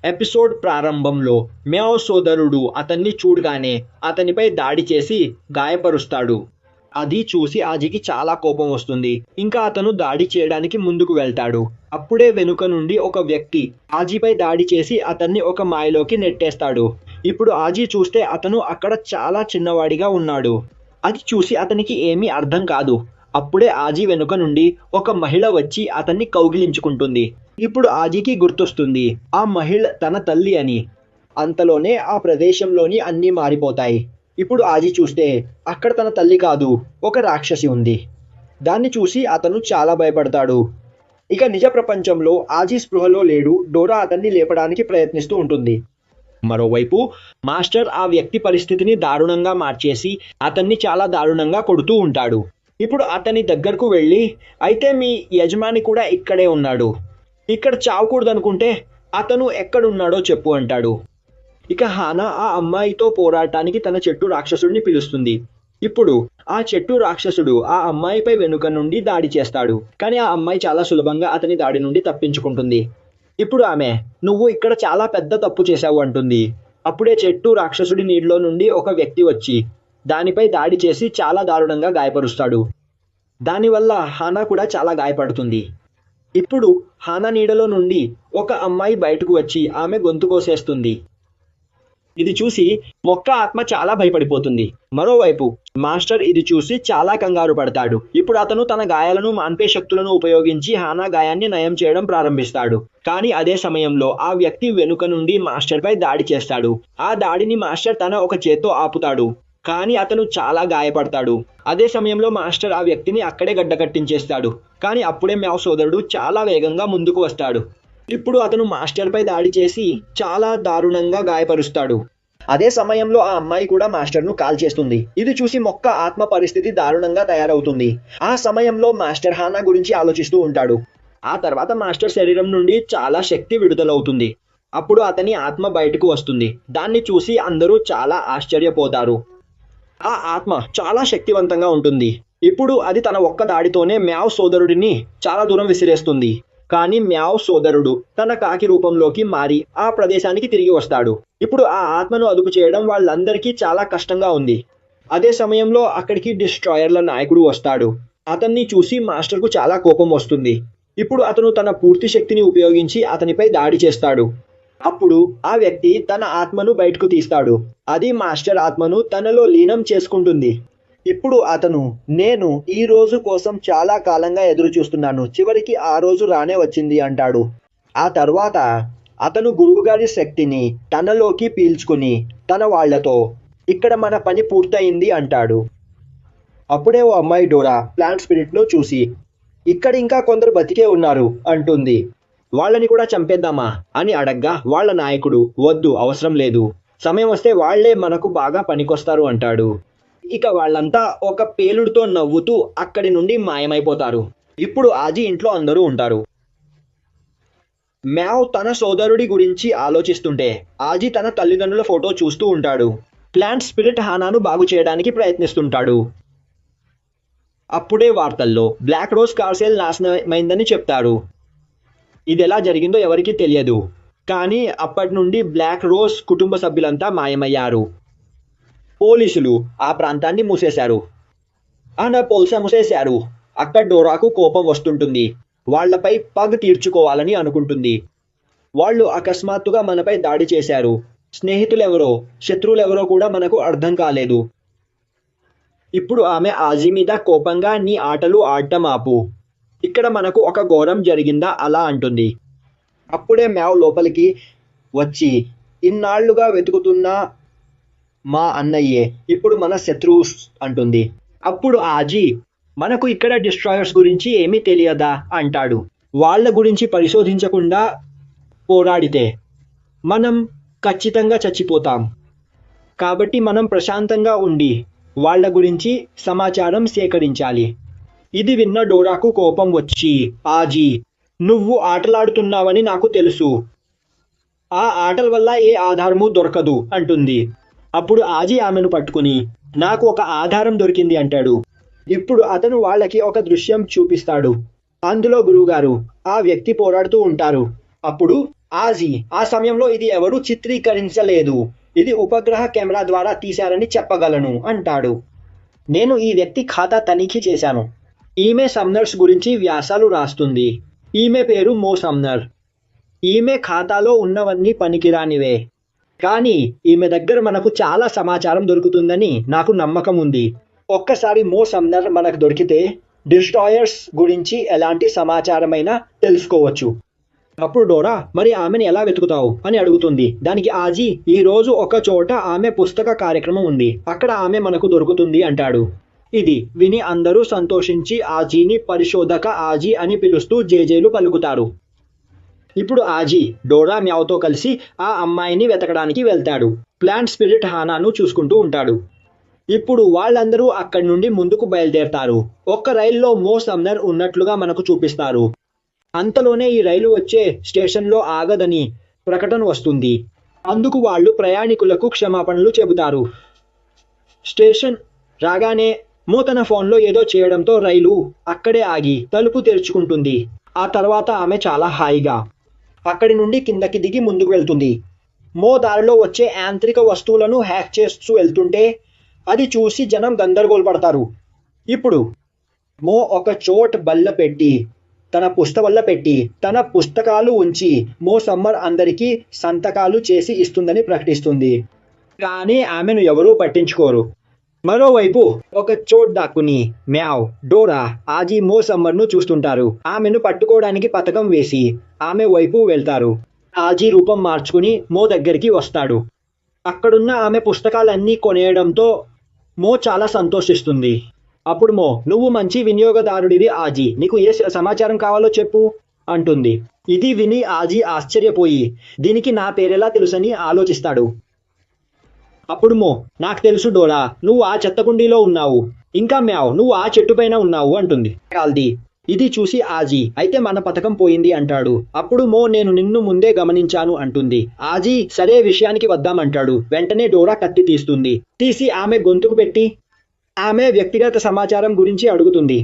Episode ప్రారంభంలో మ్యావ్ సోదరుడు అతన్ని చూడగానే అతనిపై దాడి చేసి గాయపరుస్తాడు. అది చూసి ఆజీకి చాలా కోపం వస్తుంది. ఇంకా అతను దాడి చేయడానికి ముందుకు వెళ్తాడు. అప్పుడే వెనుక నుండి ఒక వ్యక్తి ఆజీపై దాడి చేసి అతన్ని ఒక మాయలోకి నెట్టేస్తాడు. ఇప్పుడు ఆజీ చూస్తే అతను అక్కడ చాలా చిన్నవాడిగా ఉన్నాడు. అది చూసి అతనికి ఏమీ అర్థం కాదు. అప్పుడే ఆజీ వెనుక నుండి ఒక మహిళ వచ్చి అతన్ని కౌగిలించుకుంటుంది. ఇప్పుడు ఆజీకి గుర్తొస్తుంది ఆ మహిళ తన తల్లి అని. అంతలోనే ఆ ప్రదేశంలోని అన్నీ మారిపోతాయి. ఇప్పుడు ఆజీ చూస్తే అక్కడ తన తల్లి కాదు, ఒక రాక్షసి ఉంది. దాన్ని చూసి అతను చాలా భయపడతాడు. ఇక నిజ ప్రపంచంలో ఆజీ స్పృహలో లేడు. డోరా అతన్ని లేపడానికి ప్రయత్నిస్తూ ఉంటుంది. మరోవైపు మాస్టర్ ఆ వ్యక్తి పరిస్థితిని దారుణంగా మార్చేసి అతన్ని చాలా దారుణంగా కొడుతూ ఉంటాడు. ఇప్పుడు అతని దగ్గరకు వెళ్ళి, అయితే మీ యజమాని కూడా ఇక్కడే ఉన్నాడు, ఇక్కడ చావకూడదనుకుంటే అతను ఎక్కడున్నాడో చెప్పు అంటాడు. ఇక హానా ఆ అమ్మాయితో పోరాటానికి తన చెట్టు రాక్షసుడిని పిలుస్తుంది. ఇప్పుడు ఆ చెట్టు రాక్షసుడు ఆ అమ్మాయిపై వెనుక నుండి దాడి చేస్తాడు. కానీ ఆ అమ్మాయి చాలా సులభంగా అతని దాడి నుండి తప్పించుకుంటుంది. ఇప్పుడు ఆమె, నువ్వు ఇక్కడ చాలా పెద్ద తప్పు చేశావు అంటుంది. అప్పుడే చెట్టు రాక్షసుడి నీటిలో నుండి ఒక వ్యక్తి వచ్చి దానిపై దాడి చేసి చాలా దారుణంగా గాయపరుస్తాడు. దానివల్ల హానా కూడా చాలా గాయపడుతుంది. ఇప్పుడు హానా నీడలో నుండి ఒక అమ్మాయి బయటకు వచ్చి ఆమె గొంతు కోసేస్తుంది. ఇది చూసి మొక్క ఆత్మ చాలా భయపడిపోతుంది. మరోవైపు మాస్టర్ ఇది చూసి చాలా కంగారు పడతాడు. ఇప్పుడు అతను తన గాయాలను మాన్పే శక్తులను ఉపయోగించి హానా గాయాన్ని నయం చేయడం ప్రారంభిస్తాడు. కానీ అదే సమయంలో ఆ వ్యక్తి వెనుక నుండి మాస్టర్ పై దాడి చేస్తాడు. ఆ దాడిని మాస్టర్ తన ఒక చేత్తో ఆపుతాడు. కానీ అతను చాలా గాయపడతాడు. అదే సమయంలో మాస్టర్ ఆ వ్యక్తిని అక్కడే గడ్డకట్టించేస్తాడు. కానీ అప్పుడే మ్యావ్ సోదరుడు చాలా వేగంగా ముందుకు వస్తాడు. ఇప్పుడు అతను మాస్టర్ పై దాడి చేసి చాలా దారుణంగా గాయపరుస్తాడు. అదే సమయంలో ఆ అమ్మాయి కూడా మాస్టర్ను కాల్ చేస్తుంది. ఇది చూసి మొక్క ఆత్మ పరిస్థితి దారుణంగా తయారవుతుంది. ఆ సమయంలో మాస్టర్ హానా గురించి ఆలోచిస్తూ ఉంటాడు. ఆ తర్వాత మాస్టర్ శరీరం నుండి చాలా శక్తి విడుదలవుతుంది. అప్పుడు అతని ఆత్మ బయటకు వస్తుంది. దాన్ని చూసి అందరూ చాలా ఆశ్చర్యపోతారు. ఆ ఆత్మ చాలా శక్తివంతంగా ఉంటుంది. ఇప్పుడు అది తన ఒక్క దాడితోనే మ్యావ్ సోదరుడిని చాలా దూరం విసిరేస్తుంది. కానీ మ్యావ్ సోదరుడు తన కాకి రూపంలోకి మారి ఆ ప్రదేశానికి తిరిగి వస్తాడు. ఇప్పుడు ఆ ఆత్మను అదుపు చేయడం వాళ్ళందరికీ చాలా కష్టంగా ఉంది. అదే సమయంలో అక్కడికి డిస్ట్రాయర్ల నాయకుడు వస్తాడు. అతన్ని చూసి మాస్టర్కు చాలా కోపం వస్తుంది. ఇప్పుడు అతను తన పూర్తి శక్తిని ఉపయోగించి అతనిపై దాడి చేస్తాడు. అప్పుడు ఆ వ్యక్తి తన ఆత్మను బయటకు తీస్తాడు. అది మాస్టర్ ఆత్మను తనలో లీనం చేసుకుంటుంది. ఇప్పుడు అతను, నేను ఈ రోజు కోసం చాలా కాలంగా ఎదురు చూస్తున్నాను, చివరికి ఆ రోజు రానే వచ్చింది అంటాడు. ఆ తర్వాత అతను గురువుగారి శక్తిని తనలోకి పీల్చుకుని తన వాళ్లతో, ఇక్కడ మన పని పూర్తయింది అంటాడు. అప్పుడే ఓ అమ్మాయి డోరా ప్లాంట్ స్పిరిట్లో చూసి, ఇక్కడ ఇంకా కొందరు బతికే ఉన్నారు అంటుంది. వాళ్ళని కూడా చంపేద్దామా అని అడగ్గా వాళ్ళ నాయకుడు, వద్దు, అవసరం లేదు, సమయం వస్తే వాళ్లే మనకు బాగా పనికొస్తారు అంటాడు. ఇక వాళ్ళంతా ఒక పేలుడుతో నవ్వుతూ అక్కడి నుండి మాయమైపోతారు. ఇప్పుడు ఆజీ ఇంట్లో అందరూ ఉంటారు. మ్యావ్ తన సోదరుడి గురించి ఆలోచిస్తుంటే ఆజీ తన తల్లిదండ్రుల ఫోటో చూస్తూ ఉంటాడు. ప్లాంట్ స్పిరిట్ హానాను బాగు చేయడానికి ప్రయత్నిస్తుంటాడు. అప్పుడే వార్తల్లో బ్లాక్ రోజ్ కార్సెల్ నాశనమైందని చెప్తారు. ఇది ఎలా జరిగిందో ఎవరికీ తెలియదు. కానీ అప్పటి నుండి బ్లాక్ రోజ్ కుటుంబ సభ్యులంతా మాయమయ్యారు. పోలీసులు ఆ ప్రాంతాన్ని మూసేశారు. మూసేశారు. అక్కడ డోరాకు కోపం వస్తుంటుంది. వాళ్లపై పగ తీర్చుకోవాలని అనుకుంటుంది. వాళ్ళు అకస్మాత్తుగా మనపై దాడి చేశారు. స్నేహితులెవరో శత్రువులెవరో కూడా మనకు అర్థం కాలేదు. ఇప్పుడు ఆమె ఆజీ మీద కోపంగా, నీ ఆటలు ఆడటం ఆపు, ఇక్కడ మనకు ఒక ఘోరం జరిగిందా అలా అంటుంది. అప్పుడే మ్యావ్ లోపలికి వచ్చి, ఇన్నాళ్లుగా వెతుకుతున్న మా అన్నయ్యే ఇప్పుడు మన శత్రువు అంటుంది. అప్పుడు ఆజీ, మనకు ఇక్కడ డిస్ట్రాయర్స్ గురించి ఏమీ తెలియదా అంటాడు. వాళ్ళ గురించి పరిశోధించకుండా పోరాడితే మనం ఖచ్చితంగా చచ్చిపోతాం. కాబట్టి మనం ప్రశాంతంగా ఉండి వాళ్ళ గురించి సమాచారం సేకరించాలి. ఇది విన్న డోరాకు కోపం వచ్చి, ఆజీ, నువ్వు ఆటలాడుతున్నావని నాకు తెలుసు, ఆ ఆటల వల్ల ఏ ఆధారము దొరకదు అంటుంది. అప్పుడు ఆజీ ఆమెను పట్టుకుని, నాకు ఒక ఆధారం దొరికింది అంటాడు. ఇప్పుడు అతను వాళ్ళకి ఒక దృశ్యం చూపిస్తాడు. అందులో గురువుగారు ఆ వ్యక్తి పోరాడుతూ ఉంటారు. అప్పుడు ఆజీ, ఆ సమయంలో ఇది ఎవరూ చిత్రీకరించలేదు, ఇది ఉపగ్రహ కెమెరా ద్వారా తీశారని చెప్పగలను అంటాడు. నేను ఈ వ్యక్తి ఖాతా తనిఖీ చేశాను. ఈమె సమ్నర్స్ గురించి వ్యాసాలు రాస్తుంది. ఈమె పేరు మో సమ్నర్. ఈమె ఖాతాలో ఉన్నవన్నీ పనికిరానివే. కానీ ఈమె దగ్గర మనకు చాలా సమాచారం దొరుకుతుందని నాకు నమ్మకం ఉంది. ఒక్కసారి మో సమ్నర్ మనకు దొరికితే డిస్ట్రాయర్స్ గురించి ఎలాంటి సమాచారమైనా తెలుసుకోవచ్చు. అప్పుడు డోరా, మరి ఆమెను ఎలా వెతుకుతావు అని అడుగుతుంది. దానికి ఆజీ, ఈ రోజు ఒక చోట ఆమె పుస్తక కార్యక్రమం ఉంది, అక్కడ ఆమె మనకు దొరుకుతుంది అంటాడు. ఇది విని అందరూ సంతోషించి ఆజీని పరిశోధక ఆజీ అని పిలుస్తూ జేజేలు పలుకుతారు. ఇప్పుడు ఆజీ డోరా మ్యావ్తో కలిసి ఆ అమ్మాయిని వెతకడానికి వెళ్తాడు. ప్లాంట్ స్పిరిట్ హానాను చూసుకుంటూ ఉంటాడు. ఇప్పుడు వాళ్ళందరూ అక్కడి నుండి ముందుకు బయలుదేరతారు. ఒక్క రైల్లో మో సమ్నర్ ఉన్నట్లుగా మనకు చూపిస్తారు. అంతలోనే ఈ రైలు వచ్చే స్టేషన్లో ఆగదని ప్రకటన వస్తుంది. అందుకు వాళ్ళు ప్రయాణికులకు క్షమాపణలు చెబుతారు. స్టేషన్ రాగానే మో తన ఫోన్లో ఏదో చేయడంతో రైలు అక్కడే ఆగి తలుపు తెరుచుకుంటుంది. ఆ తర్వాత ఆమె చాలా హాయిగా అక్కడి నుండి కిందకి దిగి ముందుకు వెళ్తుంది. మో దారిలో వచ్చే యాంత్రిక వస్తువులను హ్యాక్ చేస్తూ వెళ్తుంటే అది చూసి జనం గందరగోళపడతారు. ఇప్పుడు మో ఒక చోట్ బల్ల పెట్టి తన పుస్తకాలు ఉంచి మో సమ్మర్ అందరికీ సంతకాలు చేసి ఇస్తుందని ప్రకటిస్తుంది. కానీ ఆమెను ఎవరూ పట్టించుకోరు. మరోవైపు ఒక చోట్ దాక్కుని మ్యావ్, డోరా, ఆజీ మో సమ్మర్ను చూస్తుంటారు. ఆమెను పట్టుకోవడానికి పథకం వేసి ఆమె వైపు వెళ్తారు. ఆజీ రూపం మార్చుకుని మో దగ్గరికి వస్తాడు. అక్కడున్న ఆమె పుస్తకాలన్నీ కొనేయడంతో మో చాలా సంతోషిస్తుంది. అప్పుడు మో, నువ్వు మంచి వినియోగదారుడివి ఆజీ, నీకు ఏ సమాచారం కావాలో చెప్పు అంటుంది. ఇది విని ఆజీ ఆశ్చర్యపోయి దీనికి నా పేరెలా తెలుసని ఆలోచిస్తాడు. అప్పుడు మో, నాకు తెలుసు డోరా, నువ్వు ఆ చెత్తకుండీలో ఉన్నావు. ఇంకా మ్యావ్, నువ్వు ఆ చెట్టు పైన ఉన్నావు అంటుంది. ఇది చూసి ఆజీ, అయితే మన పథకం పోయింది అంటాడు. అప్పుడు మో, నేను నిన్ను ముందే గమనించాను అంటుంది. ఆజీ, సరే విషయానికి వద్దామంటాడు. వెంటనే డోరా కత్తి తీసి ఆమె గొంతుకు పెట్టి ఆమె వ్యక్తిగత సమాచారం గురించి అడుగుతుంది.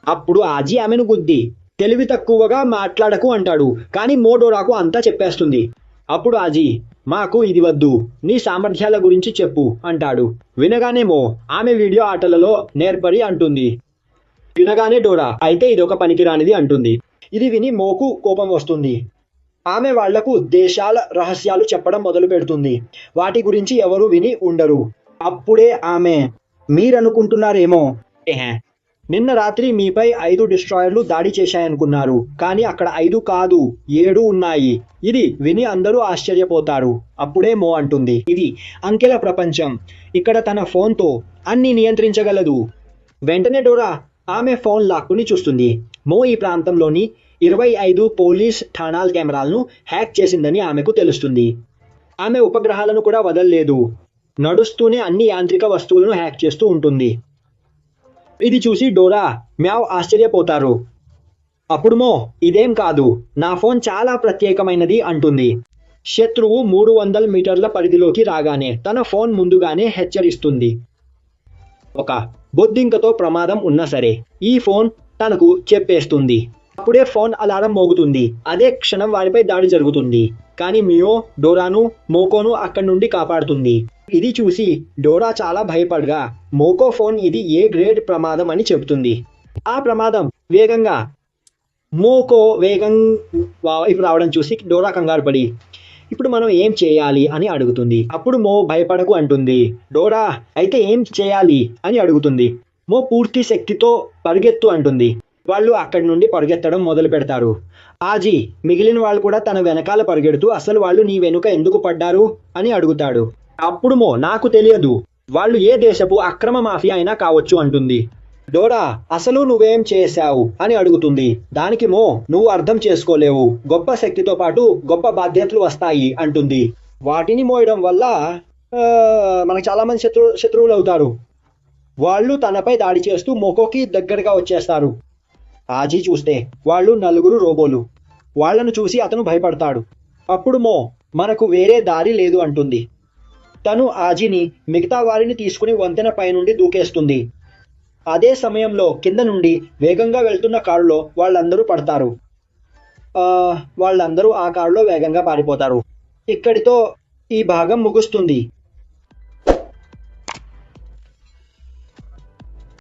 అప్పుడు ఆజీ ఆమెను గుద్ది తెలివి తక్కువగా మాట్లాడకు అంటాడు. కానీ మో డోరాకు అంతా చెప్పేస్తుంది. అప్పుడు ఆజీ, మాకు ఇది వద్దు, నీ సామర్థ్యాల గురించి చెప్పు అంటాడు. వినగానే మో, ఆమె వీడియో ఆటలలో నేర్పరి అంటుంది. వినగానే డోరా, అయితే ఇది ఒక పనికిరానిది అంటుంది. ఇది విని మోకు కోపం వస్తుంది. ఆమె వాళ్లకు దేశాల రహస్యాలు చెప్పడం మొదలు పెడుతుంది. వాటి గురించి ఎవరు విని ఉండరు. అప్పుడే ఆమె, మీరనుకుంటున్నారేమో, నిన్న రాత్రి మీపై 5 డిస్ట్రాయర్లు దాడి చేశాయనుకున్నారు, కానీ అక్కడ 5 కాదు 7 ఉన్నాయి. ఇది విని అందరూ ఆశ్చర్యపోతారు. అప్పుడే మో అంటుంది, ఇది అంకెల ప్రపంచం, ఇక్కడ తన ఫోన్తో అన్ని నియంత్రించగలదు. వెంటనే డోరా ఆమె ఫోన్ లాక్కుని చూస్తుంది. మో ఈ ప్రాంతంలోని 25 పోలీస్ ఠాణాల కెమెరాలను హ్యాక్ చేసిందని ఆమెకు తెలుస్తుంది. ఆమె ఉపగ్రహాలను కూడా వదల్లేదు. నడుస్తూనే అన్ని యాంత్రిక వస్తువులను హ్యాక్ చేస్తూ ఉంటుంది. ఇది చూసి డోరా, మ్యావ్ ఆశ్చర్యపోతారు. అప్పుడు మో, ఇదేం కాదు, నా ఫోన్ చాలా ప్రత్యేకమైనది అంటుంది. శత్రువు 300 మీటర్ల పరిధిలోకి రాగానే తన ఫోన్ ముందుగానే హెచ్చరిస్తుంది. ఒక బొద్దింకతో ప్రమాదం ఉన్నా సరే ఈ ఫోన్ తనకు చెప్పేస్తుంది. అప్పుడే ఫోన్ అలారం మోగుతుంది. అదే క్షణం వారిపై దాడి జరుగుతుంది. కానీ మియో డోరాను, మోకోను అక్కడి నుండి కాపాడుతుంది. ఇది చూసి డోరా చాలా భయపడగా మోకో ఫోన్ ఇది ఏ గ్రేడ్ ప్రమాదం అని చెబుతుంది. ఆ ప్రమాదం వేగంగా మోకో వైపు రావడం చూసి డోరా కంగారు పడి ఇప్పుడు మనం ఏం చేయాలి అని అడుగుతుంది. అప్పుడు మో, భయపడకు అంటుంది. డోరా, అయితే ఏం చేయాలి అని అడుగుతుంది. మో పూర్తి శక్తితో పరిగెత్తు అంటుంది. వాళ్ళు అక్కడి నుండి పరిగెత్తడం మొదలు పెడతారు. ఆజీ మిగిలిన వాళ్ళు కూడా తన వెనకాల పరిగెడుతూ అసలు వాళ్ళు నీ వెనుక ఎందుకు పడ్డారు అని అడుగుతాడు. అప్పుడు మో, నాకు తెలియదు, వాళ్ళు ఏ దేశపు అక్రమ మాఫియా అయినా కావచ్చు అంటుంది. డోరా, అసలు నువ్వేం చేశావు అని అడుగుతుంది. దానికి మో, నువ్వు అర్థం చేసుకోలేవు, గొప్ప శక్తితో పాటు గొప్ప బాధ్యతలు వస్తాయి అంటుంది. వాటిని మోయడం వల్ల మనకు చాలా మంది శత్రువులు అవుతారు. వాళ్ళు తనపై దాడి చేస్తూ మోకోకి దగ్గరగా వచ్చేస్తారు. ఆజీ చూస్తే వాళ్ళు 4 రోబోలు. వాళ్లను చూసి అతను భయపడతాడు. అప్పుడు మో, మనకు వేరే దారి లేదు అంటుంది. తను ఆజీని మిగతా వారిని తీసుకుని వంతెన పైనుండి దూకేస్తుంది. అదే సమయంలో కింద నుండి వేగంగా వెళ్తున్న కారులో వాళ్ళందరూ పడతారు. ఆ, వాళ్ళందరూ ఆ కారులో వేగంగా పారిపోతారు. ఇక్కడితో ఈ భాగం ముగుస్తుంది.